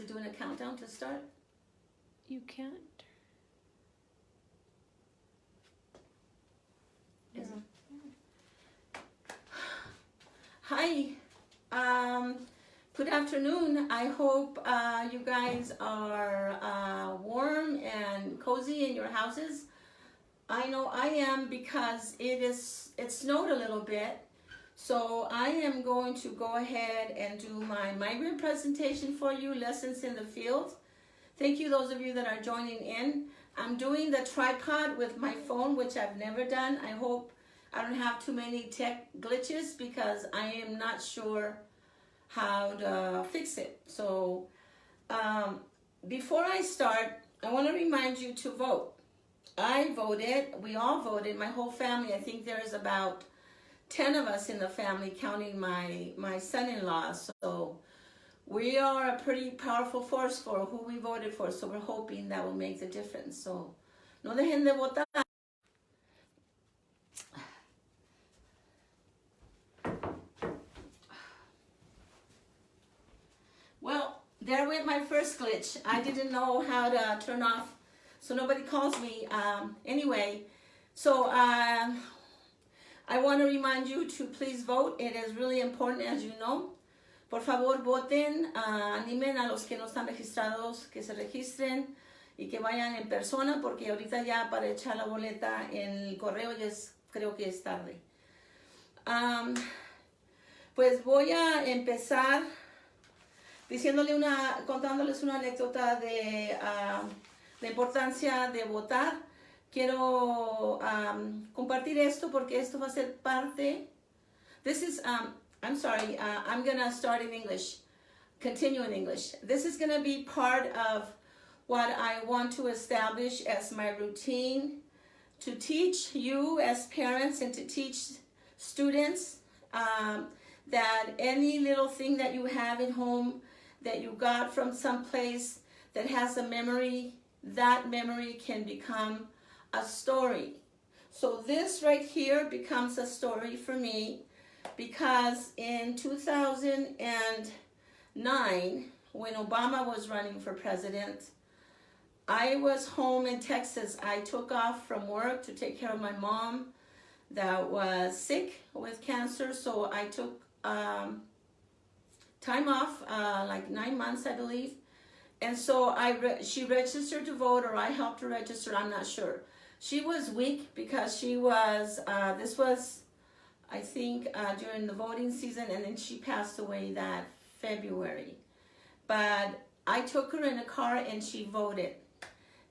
doing a countdown to start? You can't. Yeah. Hi. Good afternoon. I hope you guys are warm and cozy in your houses. I know I am because it snowed a little bit. So I am going to go ahead and do my migrant presentation for you, lessons in the field. Thank you those of you that are joining in. I'm doing the tripod with my phone, which I've never done. I hope I don't have too many tech glitches because I am not sure how to fix it. So before I start, I want to remind you to vote. I voted, we all voted, my whole family. I think there's about 10 of us in the family, counting my son-in-law. So we are a pretty powerful force for who we voted for. So we're hoping that will make the difference. So no dejen de votar. Well, there went my first glitch. I didn't know how to turn off, so nobody calls me. Anyway, so I want to remind you to please vote. It is really important, as you know. Por favor, voten. Animen a los que no están registrados que se registren y que vayan en persona, porque ahorita ya para echar la boleta en el correo ya creo que es tarde. Pues voy a empezar contándoles una anécdota de la importancia de votar. Quiero compartir esto porque esto va a ser parte. This is, I'm sorry, I'm going to start in English, continue in English. This is going to be part of what I want to establish as my routine to teach you as parents and to teach students that any little thing that you have at home that you got from someplace that has a memory, that memory can become a story. So this right here becomes a story for me because in 2009, when Obama was running for president, I was home in Texas. I took off from work to take care of my mom that was sick with cancer. So I took time off, like 9 months, I believe. And so she registered to vote, or I helped her register, I'm not sure. She was weak because she was, this was, I think, during the voting season, and then she passed away that February. But I took her in a car and she voted.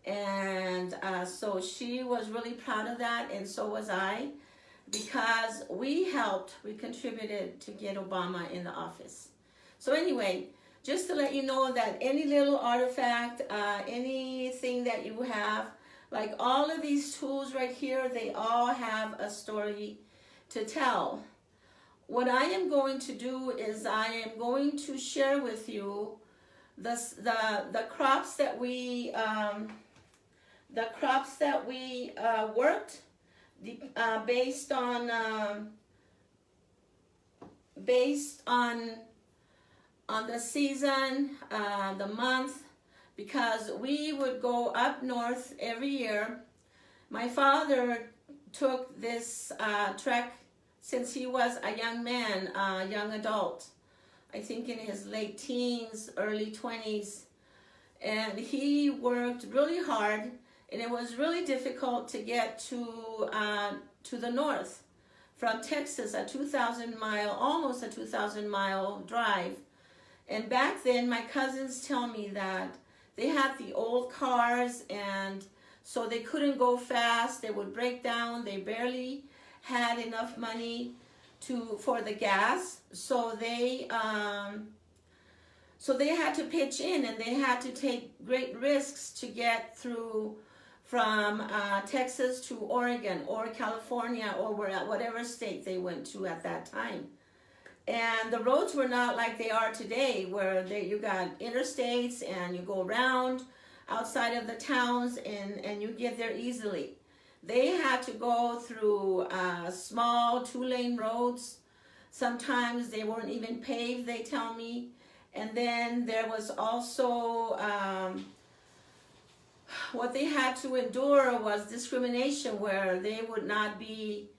And so she was really proud of that, and so was I, because we contributed to get Obama in the office. So anyway, just to let you know that any little artifact, anything that you have, like all of these tools right here, they all have a story to tell. What I am going to do is I am going to share with you the crops that we worked based on the season, the month, because we would go up north every year. My father took this trek since he was a young man, a young adult, I think in his late teens, early 20s. And he worked really hard, and it was really difficult to get to the north from Texas, almost a 2,000 mile drive. And back then, my cousins tell me that they had the old cars, and so they couldn't go fast. They would break down. They barely had enough money for the gas, so they had to pitch in, and they had to take great risks to get through from Texas to Oregon or California or whatever state they went to at that time. And the roads were not like they are today, where you got interstates and you go around outside of the towns and you get there easily. They had to go through small 2-lane roads. Sometimes they weren't even paved, they tell me. And then there was also what they had to endure was discrimination, where they would not be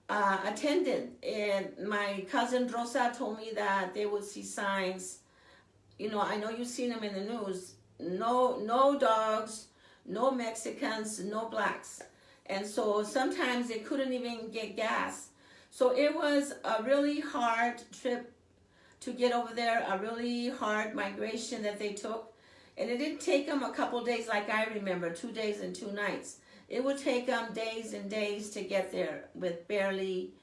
attended. And my cousin Rosa told me that they would see signs. You know, I know you've seen them in the news. No dogs, no Mexicans, no blacks. And so sometimes they couldn't even get gas. So it was a really hard trip to get over there, a really hard migration that they took. And it didn't take them a couple days like I remember, 2 days and 2 nights. It would take them days and days to get there with barely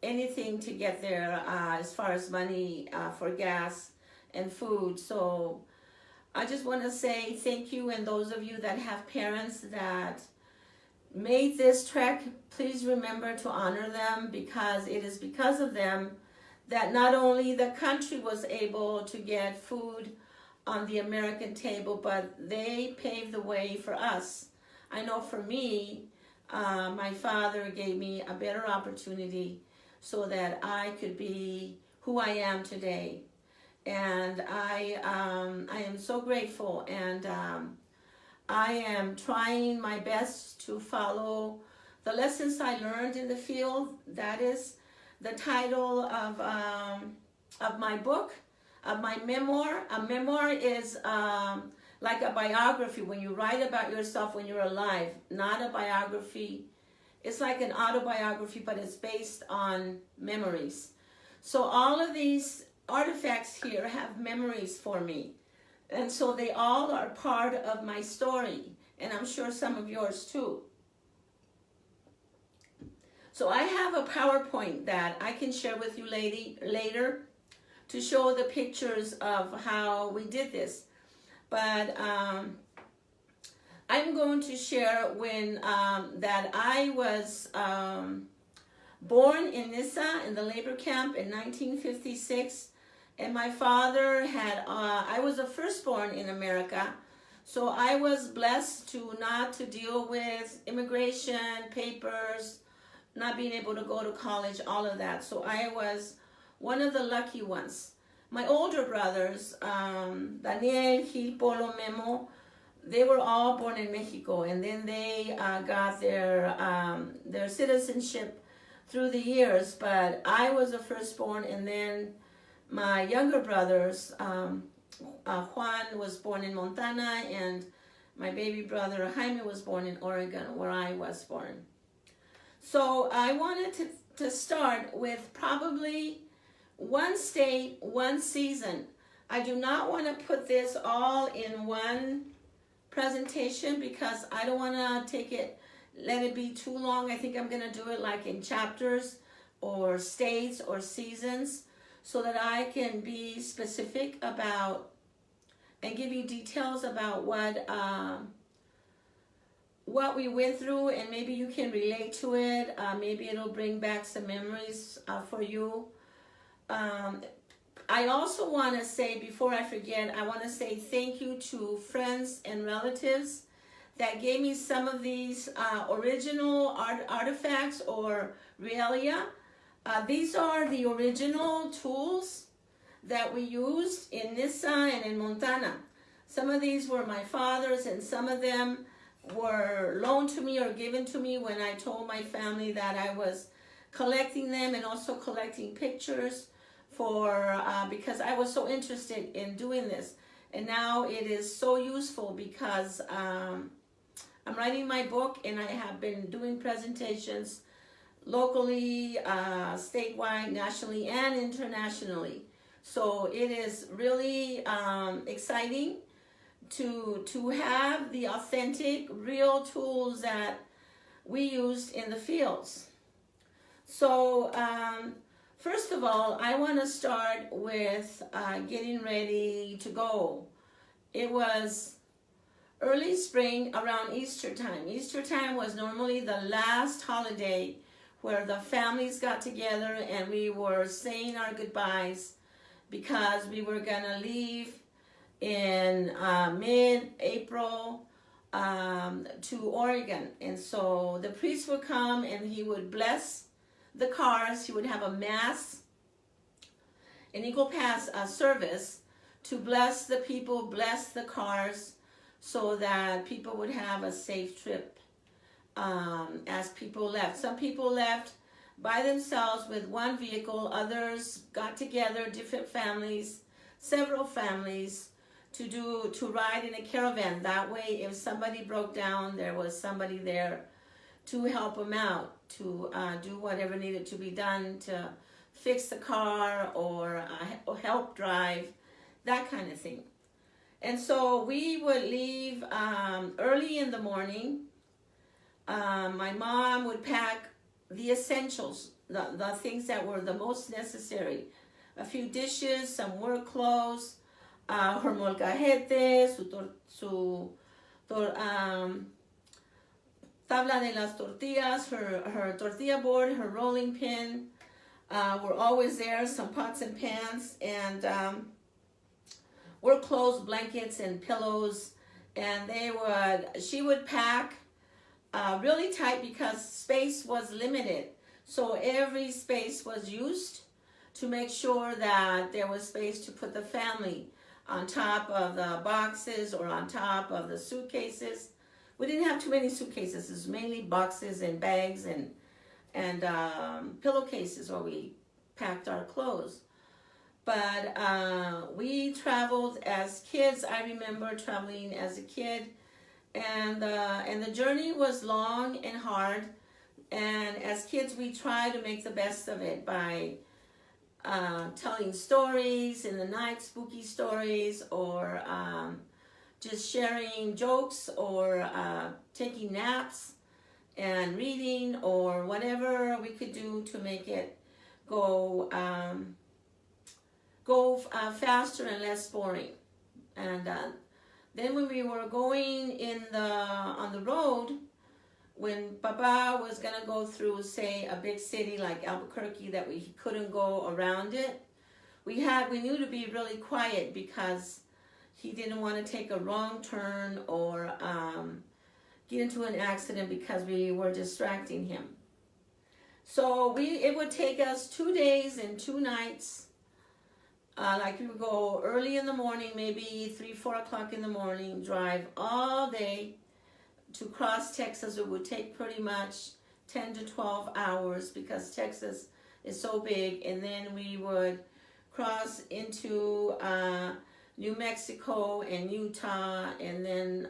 anything to get there as far as money for gas and food. So I just want to say thank you, and those of you that have parents that made this trek, please remember to honor them, because it is because of them that not only the country was able to get food on the American table, but they paved the way for us. I know for me, my father gave me a better opportunity so that I could be who I am today. And I am so grateful, and I am trying my best to follow the lessons I learned in the field. That is the title of my book, of my memoir. A memoir is like a biography, when you write about yourself when you're alive, not a biography. It's like an autobiography, but it's based on memories. So all of these artifacts here have memories for me. And so they all are part of my story, and I'm sure some of yours too. So I have a PowerPoint that I can share with you later to show the pictures of how we did this. But I'm going to share when that I was born in Nissa in the labor camp in 1956. And my father had, I was the firstborn in America, so I was blessed not to deal with immigration, papers, not being able to go to college, all of that. So I was one of the lucky ones. My older brothers, Daniel, Gil, Polo, Memo, they were all born in Mexico, and then they got their citizenship through the years. But I was the firstborn, and then my younger brothers, Juan was born in Montana, and my baby brother Jaime was born in Oregon, where I was born. So I wanted to start with probably one state, one season. I do not want to put this all in one presentation, because I don't want to let it be too long. I think I'm going to do it like in chapters or states or seasons, so that I can be specific about and give you details about what we went through, and maybe you can relate to it. Maybe it'll bring back some memories for you. I also want to say, before I forget, I want to say thank you to friends and relatives that gave me some of these original artifacts or realia. These are the original tools that we used in Nissa and in Montana. Some of these were my father's, and some of them were loaned to me or given to me when I told my family that I was collecting them, and also collecting pictures because I was so interested in doing this. And now it is so useful, because I'm writing my book, and I have been doing presentations locally, statewide, nationally, and internationally. So it is really exciting to have the authentic, real tools that we used in the fields. So first of all, I want to start with getting ready to go. It was early spring, around Easter time. Easter time was normally the last holiday where the families got together, and we were saying our goodbyes, because we were gonna leave in mid-April to Oregon. And so the priest would come, and he would bless the cars. He would have a mass, an Eagle Pass service to bless the people, bless the cars, so that people would have a safe trip as people left. Some people left by themselves with one vehicle. Others got together, different families, several families, to ride in a caravan. That way, if somebody broke down, there was somebody there to help them out, to do whatever needed to be done to fix the car or help drive, that kind of thing. And so we would leave early in the morning. My mom would pack the essentials, the things that were the most necessary. A few dishes, some work clothes, her molcajete, su tabla de las tortillas, her tortilla board, her rolling pin were always there, some pots and pans, and work clothes, blankets, and pillows. And she would pack really tight because space was limited. So every space was used to make sure that there was space to put the family on top of the boxes or on top of the suitcases. We didn't have too many suitcases. It was mainly boxes and bags and pillowcases where we packed our clothes. But we traveled as kids. I remember traveling as a kid, and the journey was long and hard. And as kids, we tried to make the best of it by telling stories in the night, spooky stories, or just sharing jokes, or taking naps and reading, or whatever we could do to make it go faster and less boring. And then when we were going on the road, when Papa was going to go through, say, a big city like Albuquerque that we couldn't go around it, we knew to be really quiet because he didn't want to take a wrong turn or get into an accident because we were distracting him. So it would take us 2 days and 2 nights. Like we would go early in the morning, maybe 3-4 o'clock in the morning, drive all day to cross Texas. It would take pretty much 10 to 12 hours because Texas is so big. And then we would cross into New Mexico and Utah, and then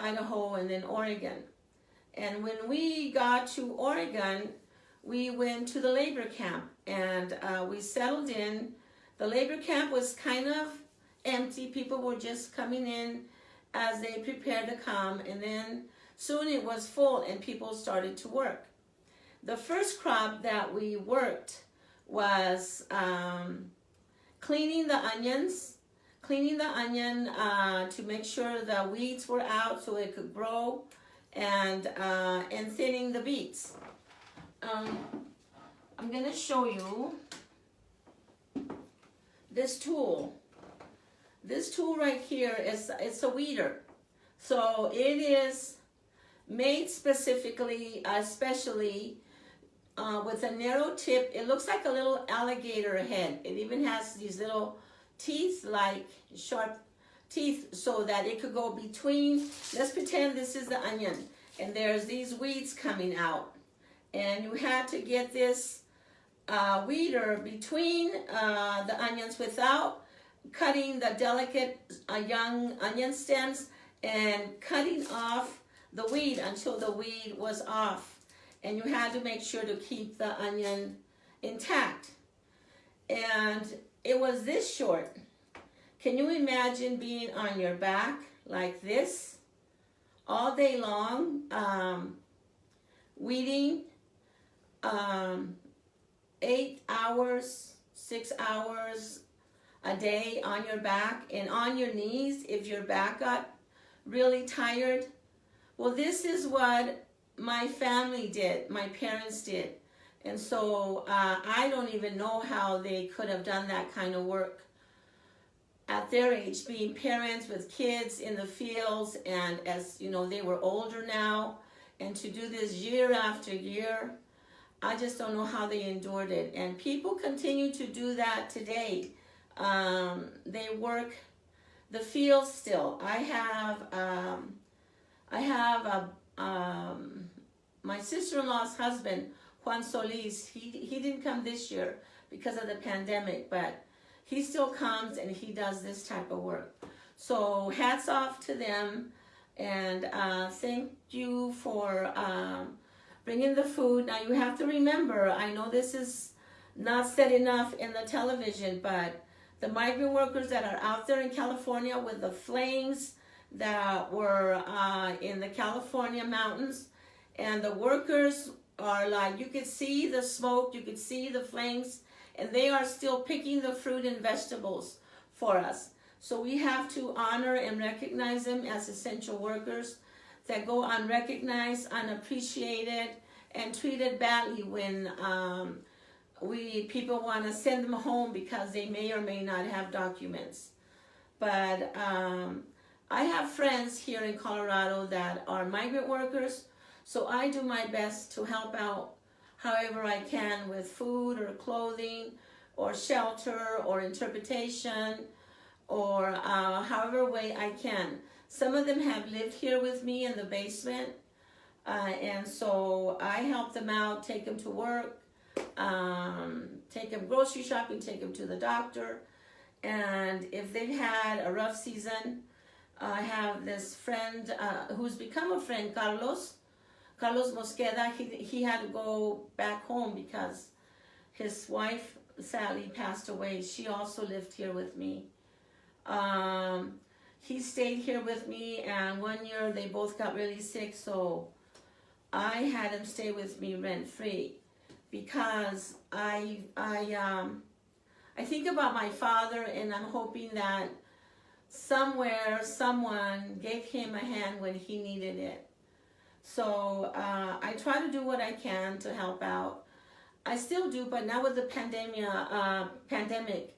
Idaho, and then Oregon. And when we got to Oregon, we went to the labor camp, and we settled in. The labor camp was kind of empty. People were just coming in as they prepared to come, and then soon it was full and people started to work. The first crop that we worked was cleaning the onion to make sure the weeds were out so it could grow, and thinning the beets. I'm going to show you this tool. This tool right here it's a weeder. So it is made specifically, especially with a narrow tip. It looks like a little alligator head. It even has these little teeth, like sharp teeth, so that it could go between. Let's pretend this is the onion, and there's these weeds coming out. And you had to get this weeder between the onions without cutting the delicate young onion stems, and cutting off the weed until the weed was off. And you had to make sure to keep the onion intact. And it was this short. Can you imagine being on your back like this all day long, weeding 8 hours, 6 hours a day on your back and on your knees if your back got really tired? Well, this is what my family did, my parents did. And so I don't even know how they could have done that kind of work at their age, being parents with kids in the fields, and as you know, they were older now, and to do this year after year, I just don't know how they endured it. And people continue to do that today. They work the field still. I have my sister-in-law's husband, Juan Solis. He didn't come this year because of the pandemic, but he still comes and he does this type of work. So hats off to them, and thank you for bringing the food. Now you have to remember, I know this is not said enough in the television, but the migrant workers that are out there in California with the flames that were in the California mountains, and the workers are like, you could see the smoke, you could see the flames, and they are still picking the fruit and vegetables for us. So we have to honor and recognize them as essential workers that go unrecognized, unappreciated, and treated badly when people want to send them home because they may or may not have documents. But I have friends here in Colorado that are migrant workers, so I do my best to help out however I can with food or clothing or shelter or interpretation or however way I can. Some of them have lived here with me in the basement, and so I help them out, take them to work, take them grocery shopping, take them to the doctor, and if they've had a rough season, I have this friend who's become a friend, Carlos Mosqueda. He had to go back home because his wife sadly passed away. She also lived here with me. He stayed here with me, and one year they both got really sick, so I had him stay with me rent-free because I think about my father, and I'm hoping that somewhere someone gave him a hand when he needed it. So I try to do what I can to help out. I still do, but now with the pandemic,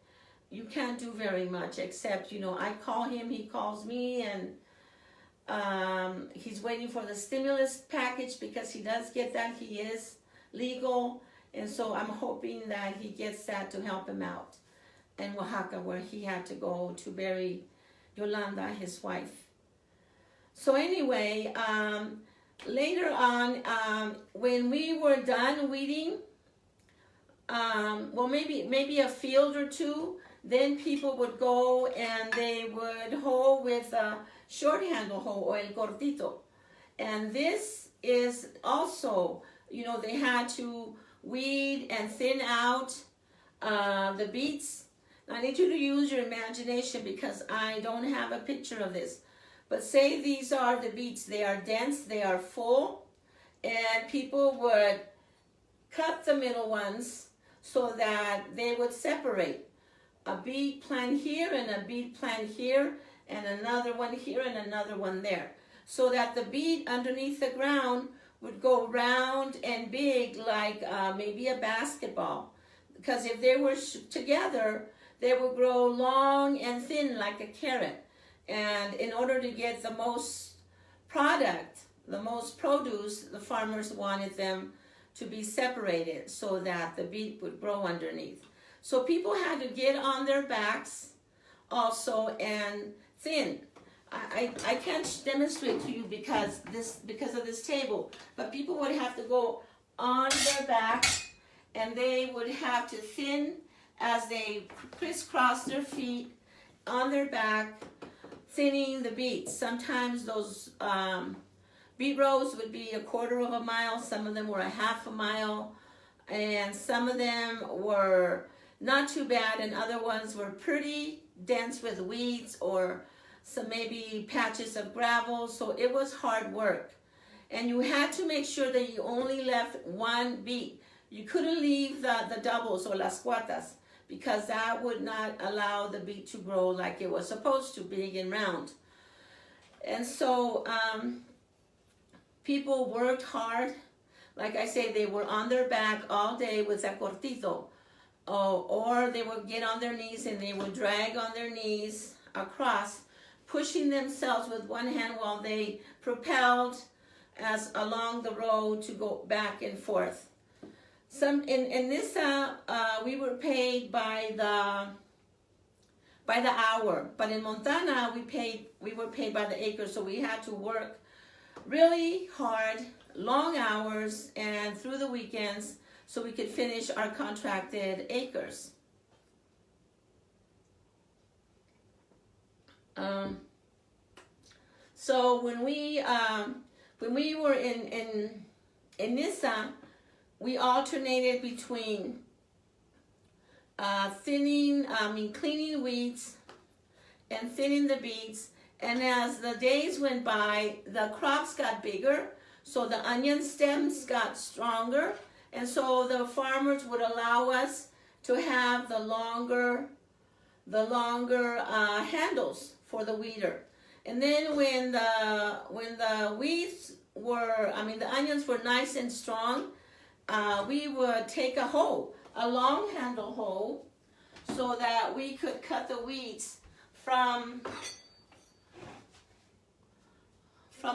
you can't do very much except, I call him, he calls me, and he's waiting for the stimulus package because he does get that. He is legal, and so I'm hoping that he gets that to help him out in Oaxaca, where he had to go to bury Yolanda, his wife. So anyway, later on, when we were done weeding, maybe a field or two, then people would go and they would hoe with a short handle hoe, or el cortito. And this is also, they had to weed and thin out the beets. Now, I need you to use your imagination because I don't have a picture of this. But say these are the beets. They are dense, they are full, and people would cut the middle ones so that they would separate. A beet plant here and a beet plant here and another one here and another one there. So that the beet underneath the ground would go round and big like maybe a basketball. Because if they were together, they would grow long and thin like a carrot. And in order to get the most product, the most produce, the farmers wanted them to be separated so that the beet would grow underneath. So people had to get on their backs also and thin. I can't demonstrate to you because of this table, but people would have to go on their back and they would have to thin as they crisscross their feet on their back, thinning the beets. Sometimes those beet rows would be 1/4 of a mile, some of them were 1/2 a mile, and some of them were not too bad, and other ones were pretty dense with weeds or some maybe patches of gravel, so it was hard work. And you had to make sure that you only left one beet. You couldn't leave the doubles or las cuatas because that would not allow the beet to grow like it was supposed to, big and round. And so people worked hard. Like I say, they were on their back all day with a cortito. Or they would get on their knees and they would drag on their knees across, pushing themselves with one hand while they propelled as along the road to go back and forth. In this, we were paid by by the hour. But in Montana, we were paid by the acre, so we had to work really hard, long hours, and through the weekends, so we could finish our contracted acres. So when we were in Nissa, we alternated between cleaning weeds and thinning the beets. And as the days went by, the crops got bigger, so the onion stems got stronger, and so the farmers would allow us to have the longer handles for the weeder. And then when the weeds were, the onions were nice and strong, we would take a hoe, a long handle hoe, so that we could cut the weeds from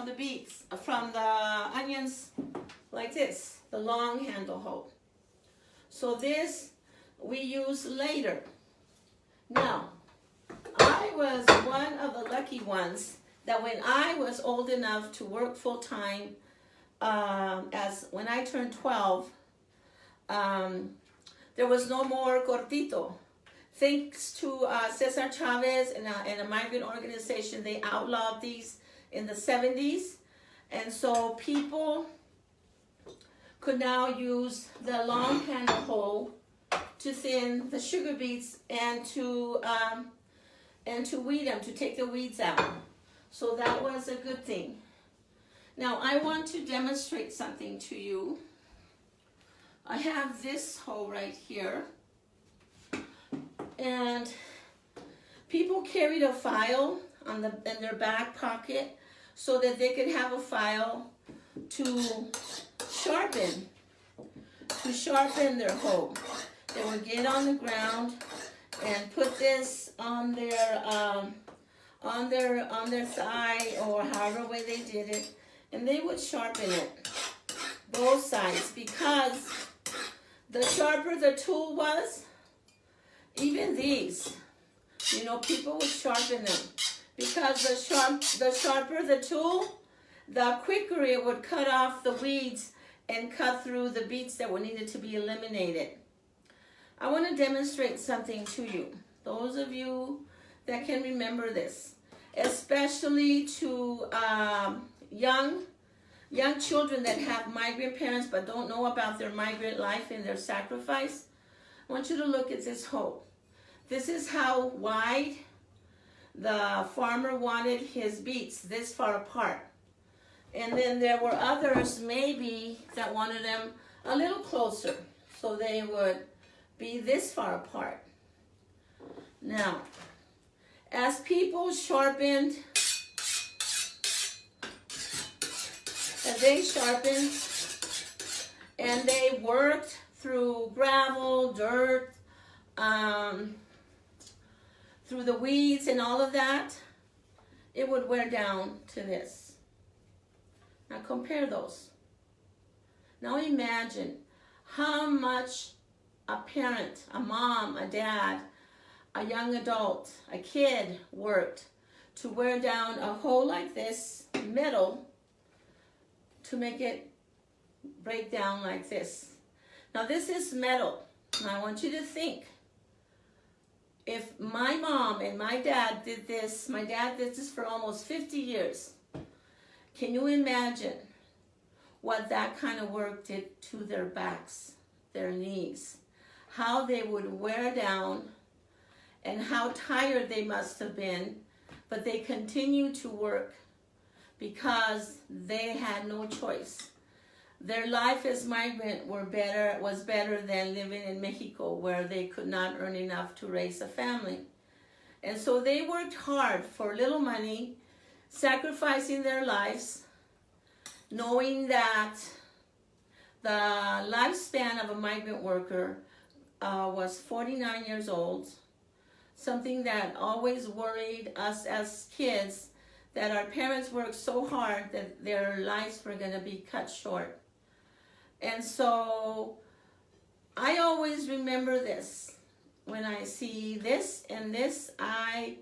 the beets, from the onions, like this, the long handle hoe. So this we use later. Now, I was one of the lucky ones that when I was old enough to work full time, as when I turned 12, there was no more cortito. Thanks to Cesar Chavez and a migrant organization, they outlawed these in the 70s. And so people could now use the long handle hoe to thin the sugar beets and to weed them, to take the weeds out. So that was a good thing. Now I want to demonstrate something to you. I have this hoe right here, and people carried a file in their back pocket so that they could have a file to sharpen their hoe. They would get on the ground and put this on their thigh or however way they did it, and they would sharpen it, both sides, because the sharper the tool was, even these, people would sharpen them, because the sharper the tool, the quicker it would cut off the weeds and cut through the beets that were needed to be eliminated. I want to demonstrate something to you, those of you that can remember this, especially to young children that have migrant parents but don't know about their migrant life and their sacrifice. I want you to look at this hoe. This is how wide the farmer wanted his beets, this far apart. And then there were others maybe that wanted them a little closer, so they would be this far apart. Now, as people sharpened, and they worked through gravel, dirt, through the weeds and all of that, it would wear down to this. Now compare those. Now imagine how much a parent, a mom, a dad, a young adult, a kid worked to wear down a hoe like this, metal, to make it break down like this. Now this is metal. Now I want you to think, if my mom and my dad did this, my dad did this for almost 50 years. Can you imagine what that kind of work did to their backs, their knees, how they would wear down, and how tired they must have been, but they continued to work because they had no choice. Their life as migrant was better than living in Mexico, where they could not earn enough to raise a family. And so they worked hard for little money, sacrificing their lives, knowing that the lifespan of a migrant worker was 49 years old, something that always worried us as kids, that our parents worked so hard that their lives were going to be cut short. And so I always remember this. when I see this and this, I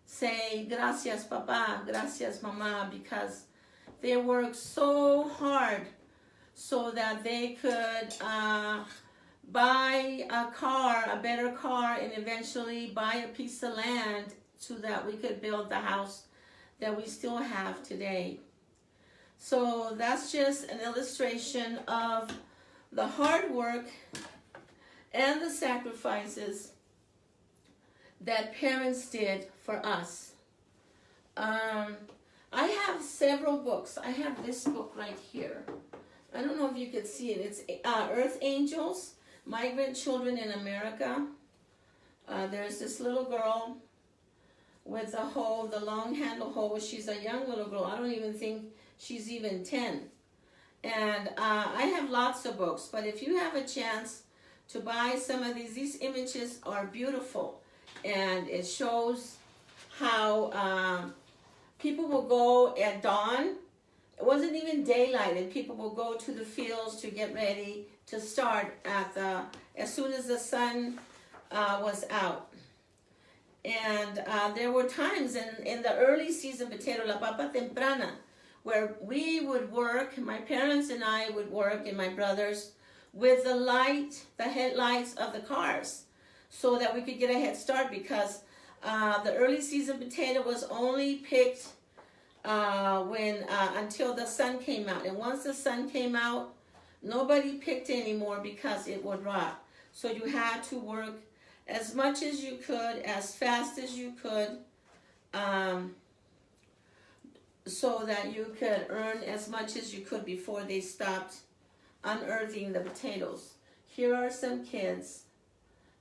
say gracias papa, gracias mama, because they work so hard so that they could buy a car, a better car, and eventually buy a piece of land so that we could build the house that we still have today. So that's just an illustration of the hard work and the sacrifices that parents did for us. I have several books. I have this book right here. I don't know if you could see it. It's Earth Angels, Migrant Children in America. There's this little girl with a hoe, the long handle hoe. She's a young little girl. I don't even think she's even 10. And I have lots of books, but if you have a chance to buy some of these images are beautiful. And it shows how people will go at dawn. It wasn't even daylight, and people will go to the fields to get ready to start as soon as the sun was out. And there were times in the early season potato, la papa temprana, where we would work, my parents and I would work, and my brothers, with the headlights of the cars, so that we could get a head start, because the early season potato was only picked until the sun came out. And once the sun came out, nobody picked anymore because it would rot. So you had to work as much as you could, as fast as you could, so that you could earn as much as you could before they stopped unearthing the potatoes. Here are some kids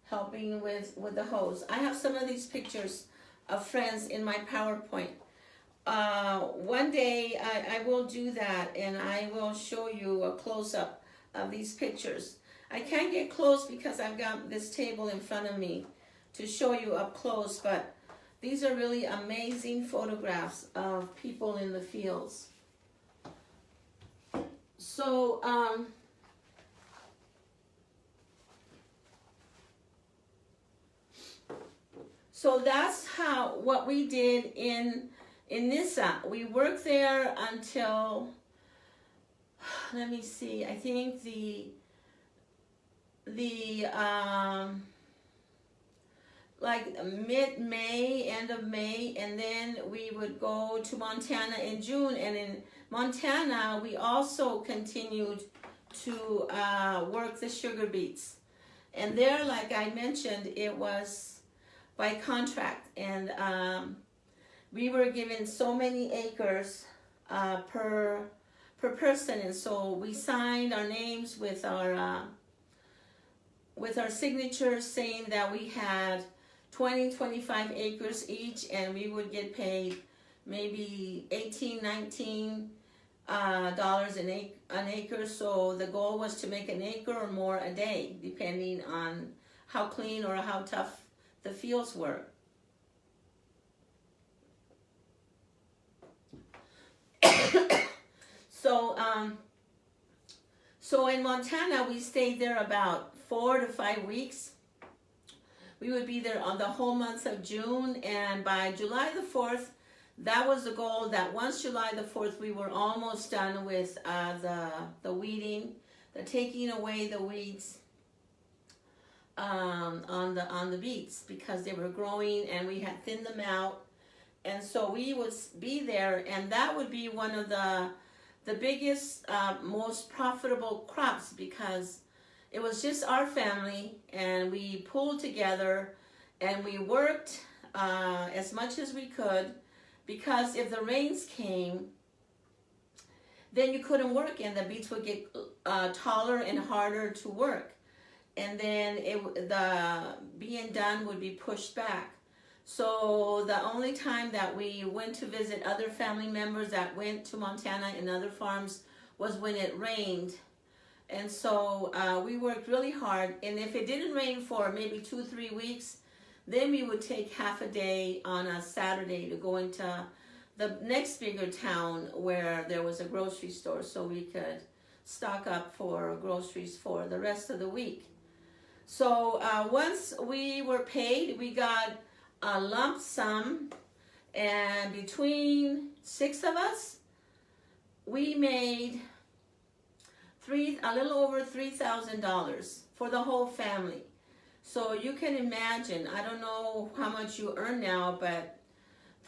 helping with the hose. I have some of these pictures of friends in my PowerPoint. One day I will do that, and I will show you a close-up of these pictures. I can't get close because I've got this table in front of me to show you up close, but these are really amazing photographs of people in the fields. So, so that's what we did in Nissa. We worked there until, let me see, I think like mid-May, end of May, and then we would go to Montana in June. And in Montana, we also continued to work the sugar beets. And there, like I mentioned, it was by contract, and we were given so many acres per person, and so we signed our names with our signatures saying that we had 25 acres each, and we would get paid maybe $18, $19 an acre. So the goal was to make an acre or more a day, depending on how clean or how tough the fields were. So in Montana, we stayed there about 4 to 5 weeks. We would be there on the whole month of June, and by July the 4th, that was the goal, that once July the 4th, we were almost done with the weeding, the taking away the weeds on the beets, because they were growing and we had thinned them out. And so we would be there, and that would be one of the biggest, most profitable crops, because it was just our family, and we pulled together and we worked as much as we could, because if the rains came, then you couldn't work, and the beets would get taller and harder to work, and then the being done would be pushed back. So the only time that we went to visit other family members that went to Montana and other farms was when it rained. And so we worked really hard, and if it didn't rain for maybe 2-3 weeks, then we would take half a day on a Saturday to go into the next bigger town where there was a grocery store, so we could stock up for groceries for the rest of the week. So once we were paid, we got a lump sum, and between 6 of us, we made a little over $3,000 for the whole family. So you can imagine, I don't know how much you earn now, but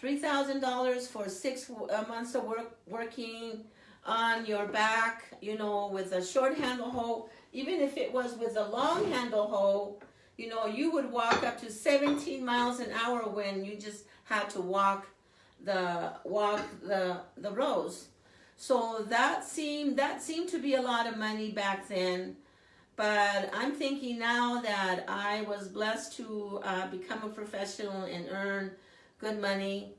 $3,000 for 6 months of working on your back, with a short handle hoe. Even if it was with a long handle hoe, you would walk up to 17 miles an hour when you just had to walk the rows. So that seemed to be a lot of money back then. But I'm thinking now that I was blessed to become a professional and earn good money,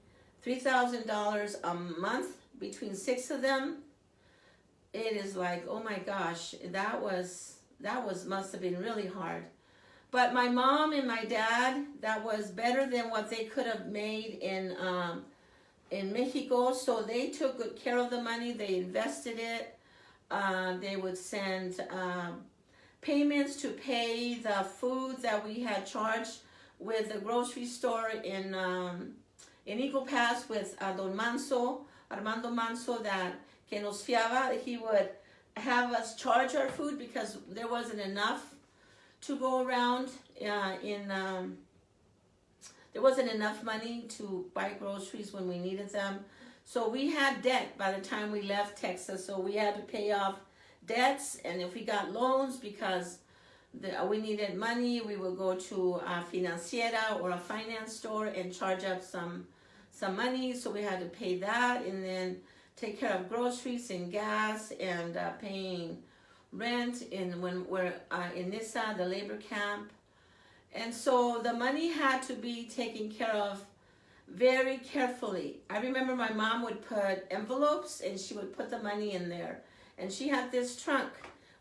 $3,000 a month between 6 of them. It is like, oh my gosh, that must have been really hard. But my mom and my dad, that was better than what they could have made in Mexico. So they took good care of the money. They invested it. They would send payments to pay the food that we had charged with the grocery store in Eagle Pass with Don Manso, Armando Manso, that que nos fiaba. He would have us charge our food because there wasn't enough to go around. There wasn't enough money to buy groceries when we needed them. So we had debt by the time we left Texas. So we had to pay off debts, and if we got loans because we needed money, we would go to a financiera or a finance store and charge up some money. So we had to pay that, and then take care of groceries and gas and paying rent when we're in Nissa, the labor camp. And so the money had to be taken care of very carefully. I remember my mom would put envelopes and she would put the money in there. And she had this trunk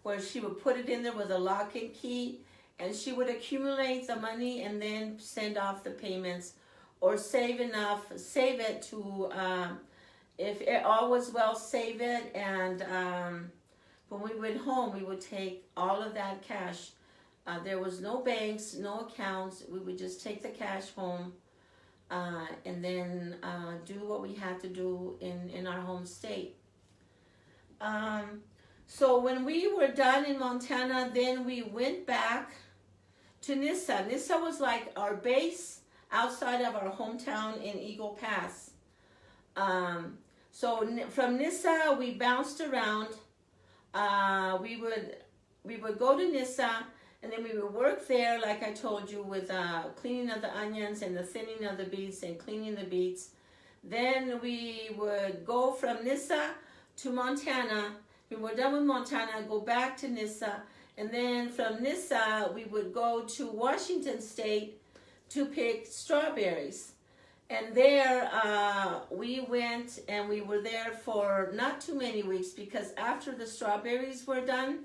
where she would put it in there with a lock and key, and she would accumulate the money and then send off the payments or save it to, if it all was well, save it. And when we went home, we would take all of that cash. There was no banks, no accounts. We would just take the cash home and then do what we had to do in our home state. So when we were done in Montana, then we went back to Nissa. Nissa was like our base outside of our hometown in Eagle Pass. So from Nissa, we bounced around. We would go to Nissa, and then we would work there, like I told you, with cleaning of the onions and the thinning of the beets and cleaning the beets. Then we would go from Nissa to Montana. We were done with Montana, go back to Nissa, and then from Nissa, we would go to Washington State to pick strawberries. And there we went, and we were there for not too many weeks, because after the strawberries were done,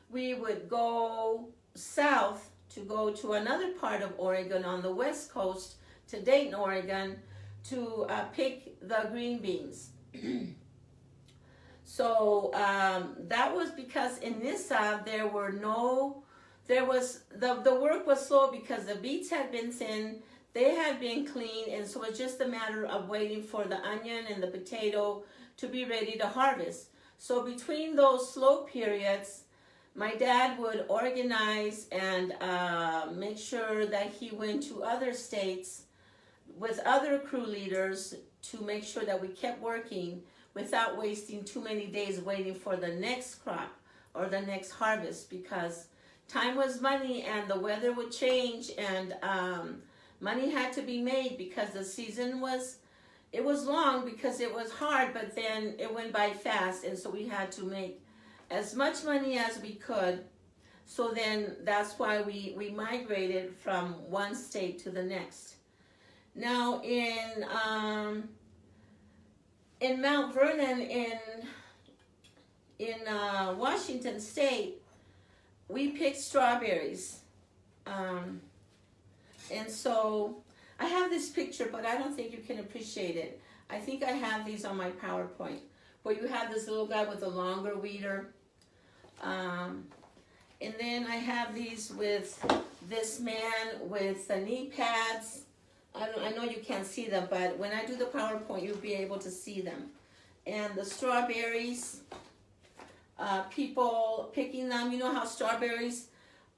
we would go south to go to another part of Oregon on the west coast, to Dayton, Oregon, to pick the green beans. So that was because in Nissa the work was slow because the beets had been thinned, they had been cleaned, and so it's just a matter of waiting for the onion and the potato to be ready to harvest. So between those slow periods, my dad would organize and make sure that he went to other states with other crew leaders to make sure that we kept working without wasting too many days waiting for the next crop or the next harvest, because time was money and the weather would change, and money had to be made because the season was long because it was hard, but then it went by fast, and so we had to make as much money as we could. So then that's why we migrated from one state to the next. Now in Mount Vernon in Washington State, we picked strawberries. And so I have this picture, but I don't think you can appreciate it. I think I have these on my PowerPoint, where you have this little guy with a longer weeder. And then I have these with this man with the knee pads. I know you can't see them, but when I do the PowerPoint, you'll be able to see them. And the strawberries, people picking them. You know how strawberries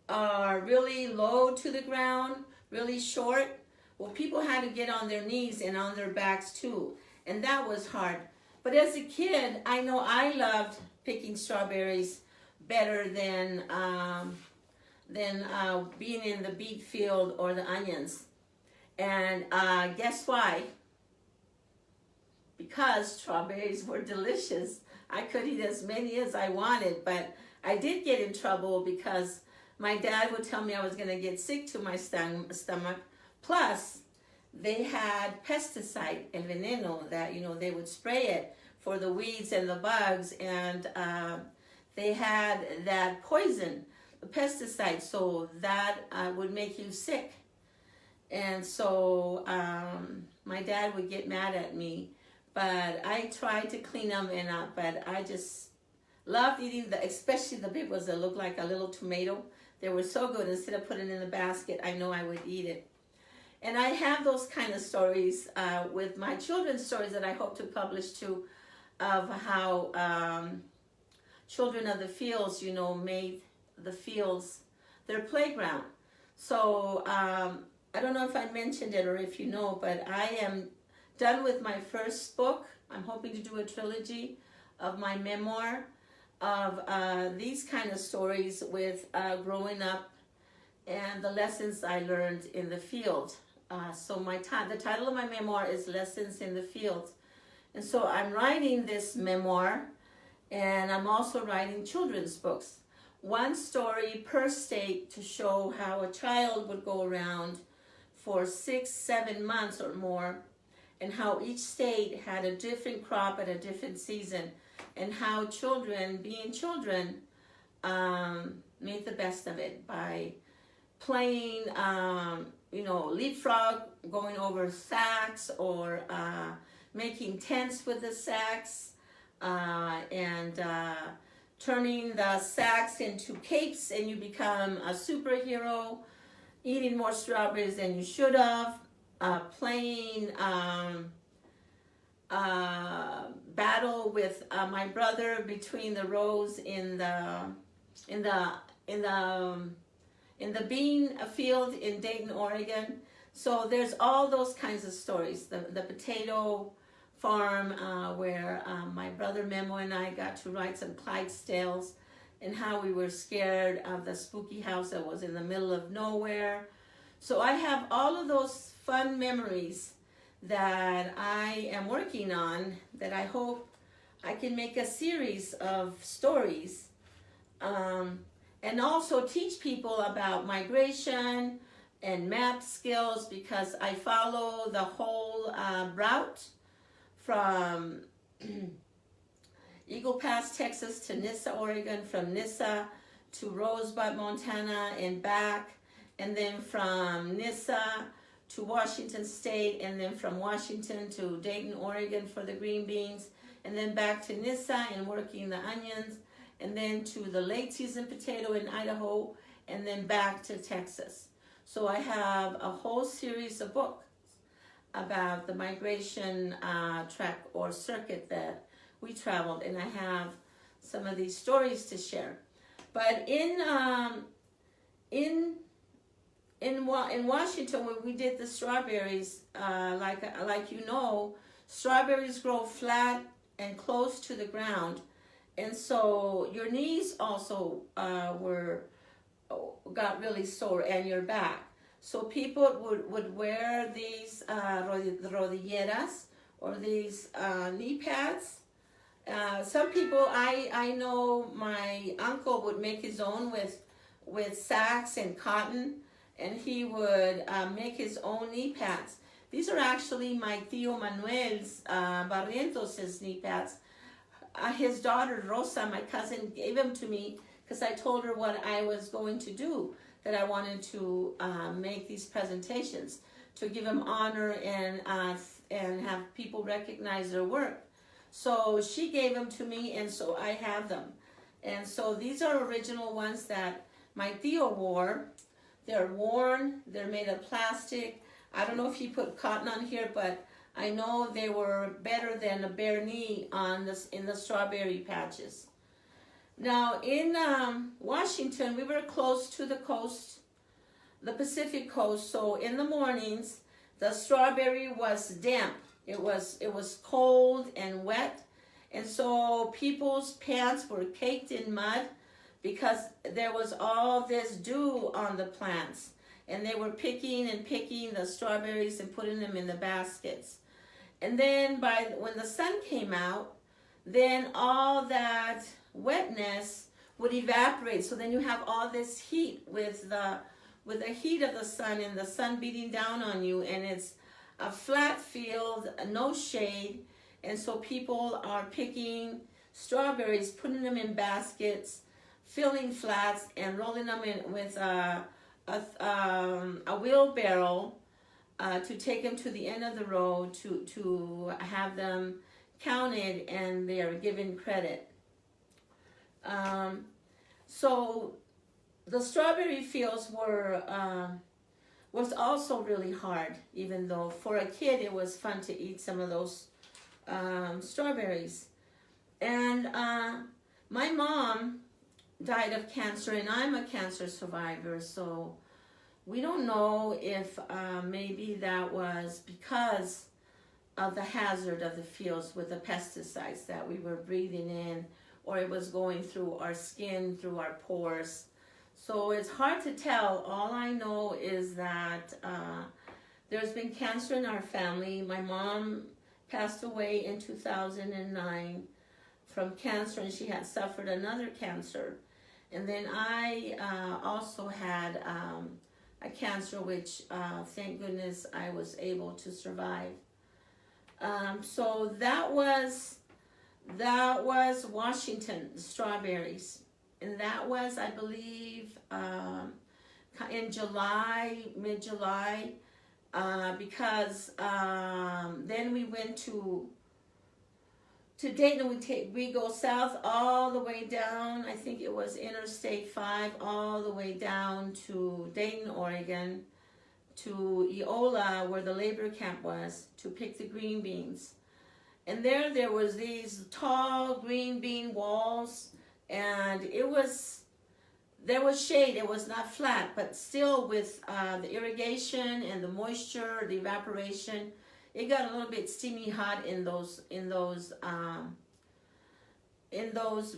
are really low to the ground, really short? Well, people had to get on their knees and on their backs too, and that was hard. But as a kid, I know I loved picking strawberries better than being in the beet field or the onions. And guess why? Because strawberries were delicious. I could eat as many as I wanted, but I did get in trouble because my dad would tell me I was going to get sick to my stomach. Plus, they had pesticide, el veneno, that, they would spray it for the weeds and the bugs, and they had that poison, the pesticide, so that would make you sick. And so my dad would get mad at me, but I tried to clean them but I just loved eating especially the big ones that looked like a little tomato. They were so good. Instead of putting it in the basket, I know I would eat it. And I have those kind of stories with my children's stories that I hope to publish too, of how children of the fields, made the fields their playground. So I don't know if I mentioned it or if you know, but I am done with my first book. I'm hoping to do a trilogy of my memoir of these kind of stories with growing up and the lessons I learned in the field. So the title of my memoir is Lessons in the Field. And so I'm writing this memoir, and I'm also writing children's books. One story per state to show how a child would go around for 6-7 months or more, and how each state had a different crop at a different season, and how children, being children, made the best of it by playing, leapfrog, going over sacks, or making tents with the sacks, and turning the sacks into capes, and you become a superhero, eating more strawberries than you should have, playing battle with my brother between the rows in the bean field in Dayton, Oregon. So there's all those kinds of stories. The potato farm where my brother Memo and I got to write some Clydesdales, and how we were scared of the spooky house that was in the middle of nowhere. So I have all of those fun memories that I am working on, that I hope I can make a series of stories, and also teach people about migration and map skills, because I follow the whole route from Eagle Pass, Texas to Nyssa, Oregon, from Nyssa to Rosebud, Montana, and back, and then from Nyssa to Washington State, and then from Washington to Dayton, Oregon for the green beans, and then back to Nyssa and working the onions, and then to the late season potato in Idaho, and then back to Texas. So I have a whole series of books about the migration track or circuit that we traveled, and I have some of these stories to share. But in Washington, when we did the strawberries, like strawberries grow flat and close to the ground, and so your knees also got really sore, and your back. So people would wear these rodilleras, or these knee pads. Some people, I know my uncle would make his own with sacks and cotton, and he would make his own knee pads. These are actually my tío Manuel's, Barrientos' knee pads. His daughter Rosa, my cousin, gave them to me because I told her what I was going to do, that I wanted to make these presentations to give him honor and have people recognize their work. So she gave them to me, and so I have them. And so these are original ones that my tío wore. They're worn, they're made of plastic. I don't know if he put cotton on here, but I know they were better than a bare knee on this in the strawberry patches. Now in Washington, we were close to the coast, the Pacific coast. So in the mornings, the strawberry was damp. It was cold and wet, and so people's pants were caked in mud because there was all this dew on the plants, and they were picking and picking the strawberries and putting them in the baskets. And then when the sun came out, then all that wetness would evaporate. So then you have all this heat with the heat of the sun and the sun beating down on you, and it's a flat field, no shade, and so people are picking strawberries, putting them in baskets, filling flats, and rolling them in with a wheelbarrow to take them to the end of the road to have them counted, and they are given credit. So the strawberry fields was also really hard, even though for a kid it was fun to eat some of those strawberries. And my mom died of cancer, and I'm a cancer survivor, so we don't know if maybe that was because of the hazard of the fields with the pesticides that we were breathing in, or it was going through our skin, through our pores. So it's hard to tell. All I know is that there's been cancer in our family. My mom passed away in 2009 from cancer, and she had suffered another cancer. And then I also had a cancer, which thank goodness I was able to survive. So that was Washington, the strawberries. And that was, I believe, in July, mid-July, because then we went to Dayton. We go south all the way down. I think it was Interstate 5, all the way down to Dayton, Oregon, to Eola, where the labor camp was, to pick the green beans. And there was these tall green bean walls, and there was shade. It was not flat, but still with the irrigation and the moisture, the evaporation, it got a little bit steamy hot in those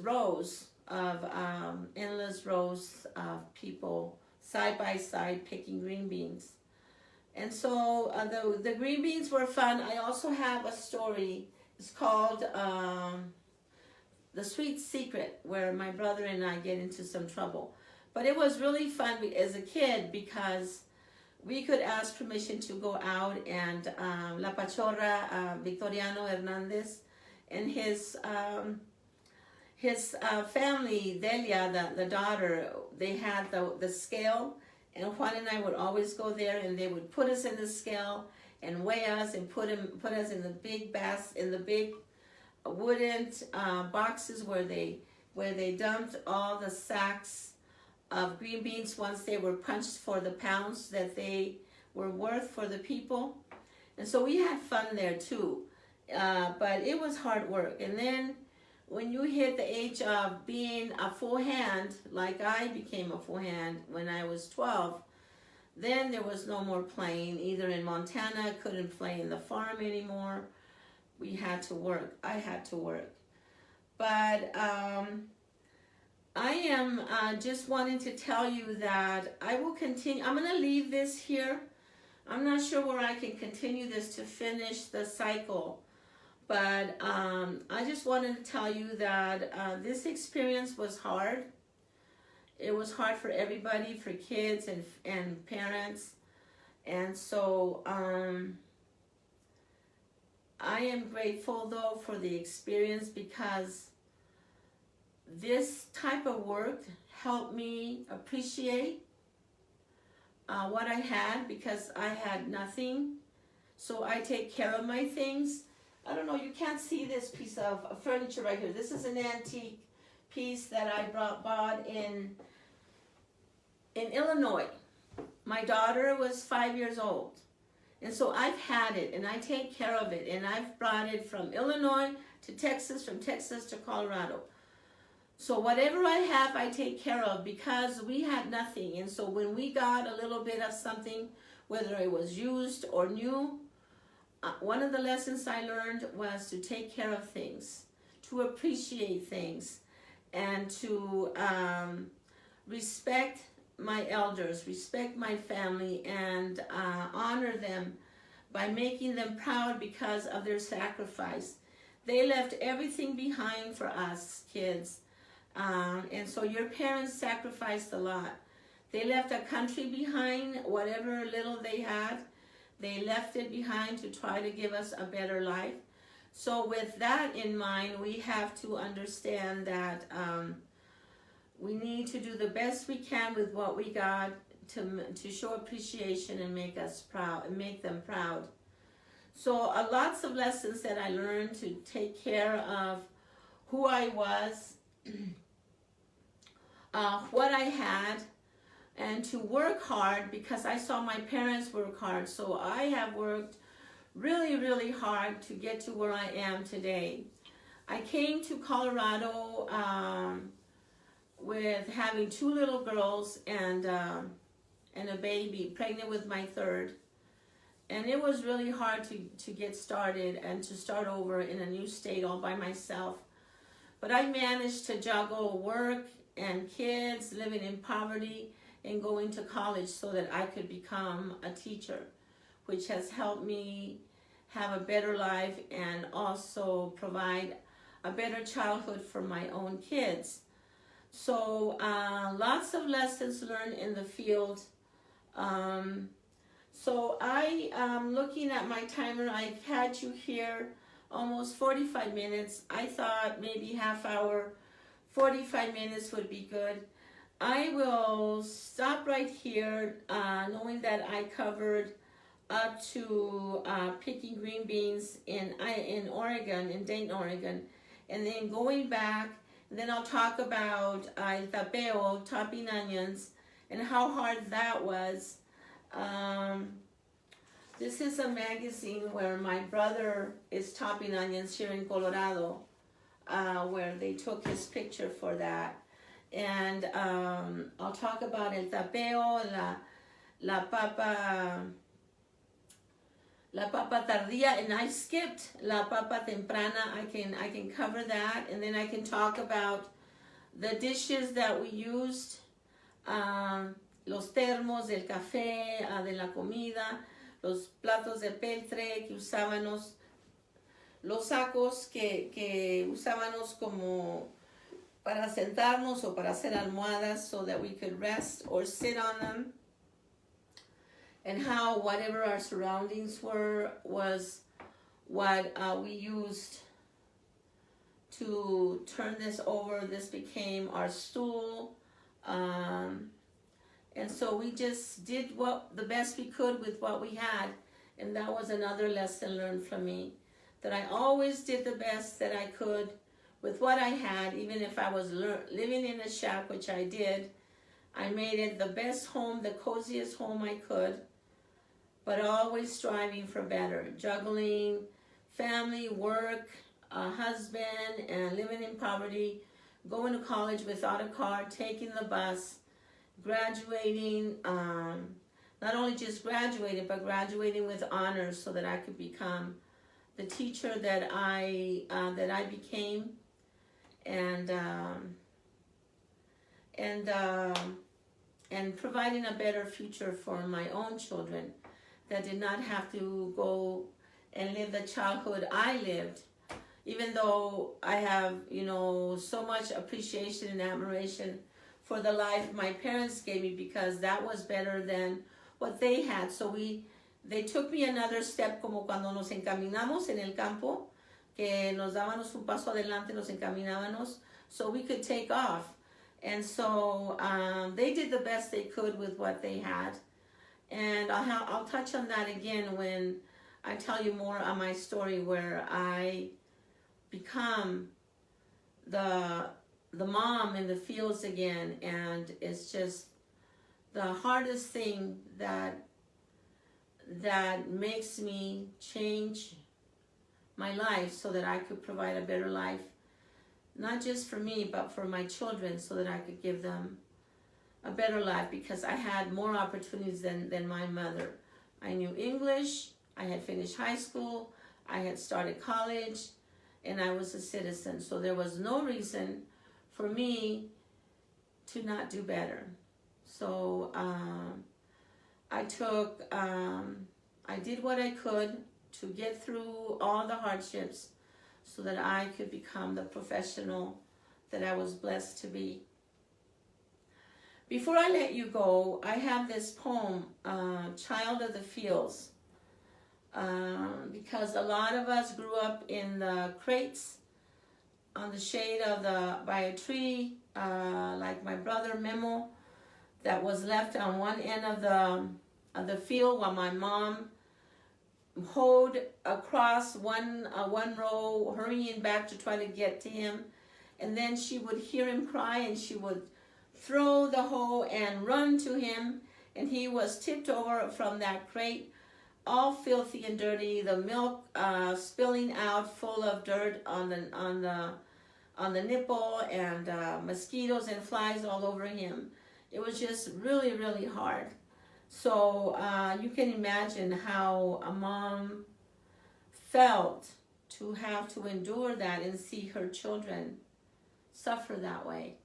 rows of endless rows of people side by side picking green beans. And so the green beans were fun. I also have a story. It's called The Sweet Secret, where my brother and I get into some trouble. But it was really fun as a kid because we could ask permission to go out, and La Pachorra, Victoriano Hernandez, and his family, Delia, the daughter, they had the scale, and Juan and I would always go there, and they would put us in the scale and weigh us and put us in the big wooden boxes where they dumped all the sacks of green beans once they were punched for the pounds that they were worth for the people. And so we had fun there too, but it was hard work. And then when you hit the age of being a full hand, like I became a full hand when I was 12, then there was no more playing. Either in Montana, couldn't play in the farm anymore. We had to work. I had to work. But I am just wanting to tell you that I will continue. I'm going to leave this here. I'm not sure where I can continue this to finish the cycle. But I just wanted to tell you that this experience was hard. It was hard for everybody, for kids and parents. And so I am grateful, though, for the experience, because this type of work helped me appreciate what I had, because I had nothing. So I take care of my things. I don't know, you can't see this piece of furniture right here. This is an antique piece that I bought in in Illinois. My daughter was 5 years old. And so I've had it and I take care of it. And I've brought it from Illinois to Texas, from Texas to Colorado. So whatever I have, I take care of because we had nothing. And so when we got a little bit of something, whether it was used or new, one of the lessons I learned was to take care of things, to appreciate things, and to respect my elders, respect my family, and honor them by making them proud because of their sacrifice. They left everything behind for us kids. And so your parents sacrificed a lot. They left a country behind, whatever little they had. They left it behind to try to give us a better life. So with that in mind, we have to understand that we need to do the best we can with what we got to show appreciation and make us proud and make them proud. So lots of lessons that I learned to take care of who I was, what I had, and to work hard because I saw my parents work hard. So I have worked really, really hard to get to where I am today. I came to Colorado with having 2 little girls and a baby, pregnant with my third. And it was really hard to get started and to start over in a new state all by myself. But I managed to juggle work and kids, living in poverty, and going to college so that I could become a teacher, which has helped me have a better life and also provide a better childhood for my own kids. So lots of lessons learned in the field. So I am looking at my timer. I've had you here almost 45 minutes. I thought maybe half hour, 45 minutes would be good. I will stop right here, knowing that I covered up to picking green beans in Oregon, in Dayton, Oregon, and then going back. And then I'll talk about el tapeo, topping onions, and how hard that was. This is a magazine where my brother is topping onions here in Colorado, where they took his picture for that. And I'll talk about el tapeo, la papa tardía, and I skipped la papa temprana. I can cover that, and then I can talk about the dishes that we used, los termos del café, de la comida, los platos de peltre que usábamos, los sacos que usábamos como para sentarnos o para hacer almohadas so that we could rest or sit on them, and how whatever our surroundings were was what we used to turn this over. This became our stool. And so we just did the best we could with what we had. And that was another lesson learned from me, that I always did the best that I could with what I had, even if I was living in a shack, which I did. I made it the best home, the coziest home I could, but always striving for better, juggling family, work, husband, and living in poverty, going to college without a car, taking the bus, graduating, not only just graduating, but graduating with honors so that I could become the teacher that I became, and providing a better future for my own children that did not have to go and live the childhood I lived, even though I have, so much appreciation and admiration for the life my parents gave me, because that was better than what they had. So they took me another step, como cuando nos encaminamos en el campo, que nos dábamos un paso adelante, nos encaminábamos, so we could take off. And so they did the best they could with what they had. And I'll touch on that again when I tell you more on my story, where I become the mom in the fields again, and it's just the hardest thing that makes me change my life so that I could provide a better life, not just for me, but for my children, so that I could give them a better life, because I had more opportunities than my mother. I knew English, I had finished high school, I had started college, and I was a citizen. So there was no reason for me to not do better. So I did what I could to get through all the hardships so that I could become the professional that I was blessed to be. Before I let you go, I have this poem, Child of the Fields, because a lot of us grew up in the crates on the shade by a tree, like my brother Memo, that was left on one end of the field while my mom hoed across one row, hurrying back to try to get to him. And then she would hear him cry, and she would throw the hoe and run to him, and he was tipped over from that crate, all filthy and dirty, the milk spilling out full of dirt on the nipple, and mosquitoes and flies all over him. It was just really, really hard. So you can imagine how a mom felt to have to endure that and see her children suffer that way.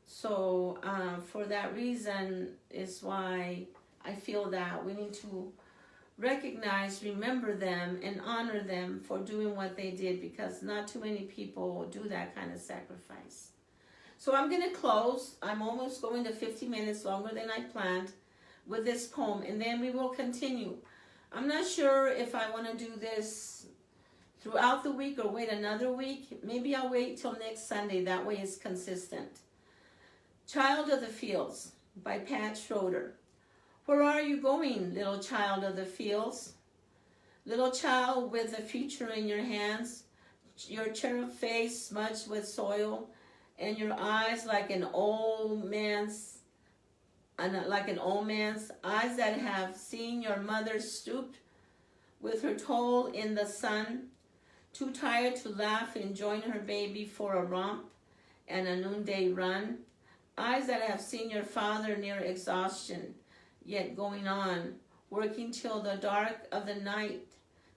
So for that reason is why I feel that we need to recognize, remember them, and honor them for doing what they did, because not too many people do that kind of sacrifice. So I'm going to close. I'm almost going to 50 minutes, longer than I planned, with this poem, and then we will continue. I'm not sure if I want to do this throughout the week or wait another week. Maybe I'll wait till next Sunday. That way it's consistent. Child of the Fields by Pat Schroeder. Where are you going, little child of the fields? Little child with the future in your hands, your cherub face smudged with soil, and your eyes like an old man's eyes that have seen your mother stooped with her toe in the sun, too tired to laugh and join her baby for a romp and a noonday run. Eyes that have seen your father near exhaustion, yet going on, working till the dark of the night,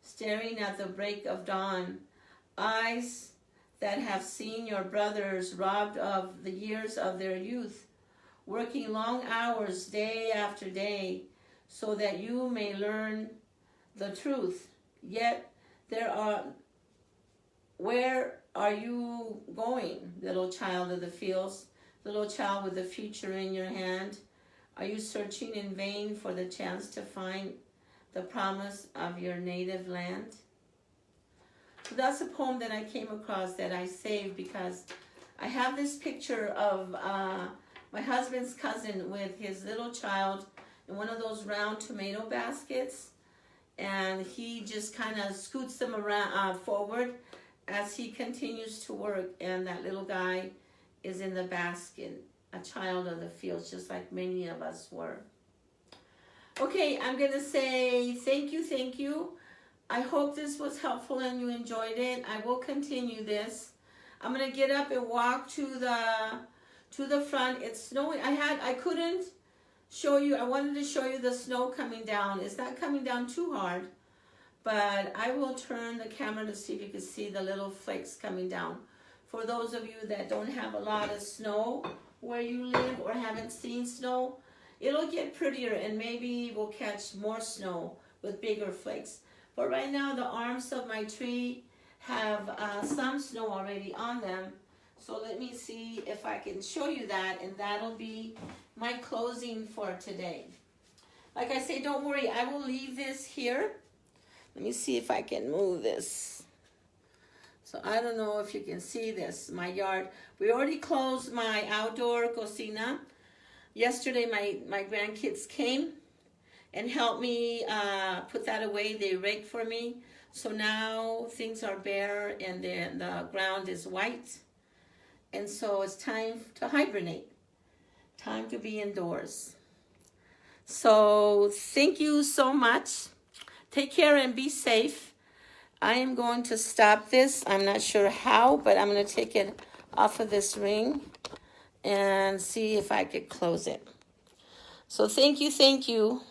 staring at the break of dawn. Eyes that have seen your brothers robbed of the years of their youth, working long hours day after day, so that you may learn the truth. Yet where are you going, little child of the fields, little child with the future in your hand? Are you searching in vain for the chance to find the promise of your native land? So that's a poem that I came across that I saved because I have this picture of my husband's cousin with his little child in one of those round tomato baskets, and he just kind of scoots them around forward as he continues to work, and that little guy is in the basket, a child of the fields, just like many of us were. Okay, I'm going to say thank you. I hope this was helpful and you enjoyed it. I will continue this. I'm going to get up and walk to the front. It's snowing. I couldn't show you. I wanted to show you the snow coming down. It's not coming down too hard, but I will turn the camera to see if you can see the little flakes coming down. For those of you that don't have a lot of snow where you live or haven't seen snow, it'll get prettier and maybe we'll catch more snow with bigger flakes. But right now the arms of my tree have some snow already on them. So let me see if I can show you that, and that'll be my closing for today. Like I say, don't worry, I will leave this here. Let me see if I can move this. So I don't know if you can see this, my yard. We already closed my outdoor cocina. Yesterday my grandkids came and helped me put that away. They raked for me. So now things are bare and the ground is white. And so it's time to hibernate. Time to be indoors. So thank you so much. Take care and be safe. I am going to stop this. I'm not sure how, but I'm going to take it off of this ring and see if I could close it. So thank you, thank you.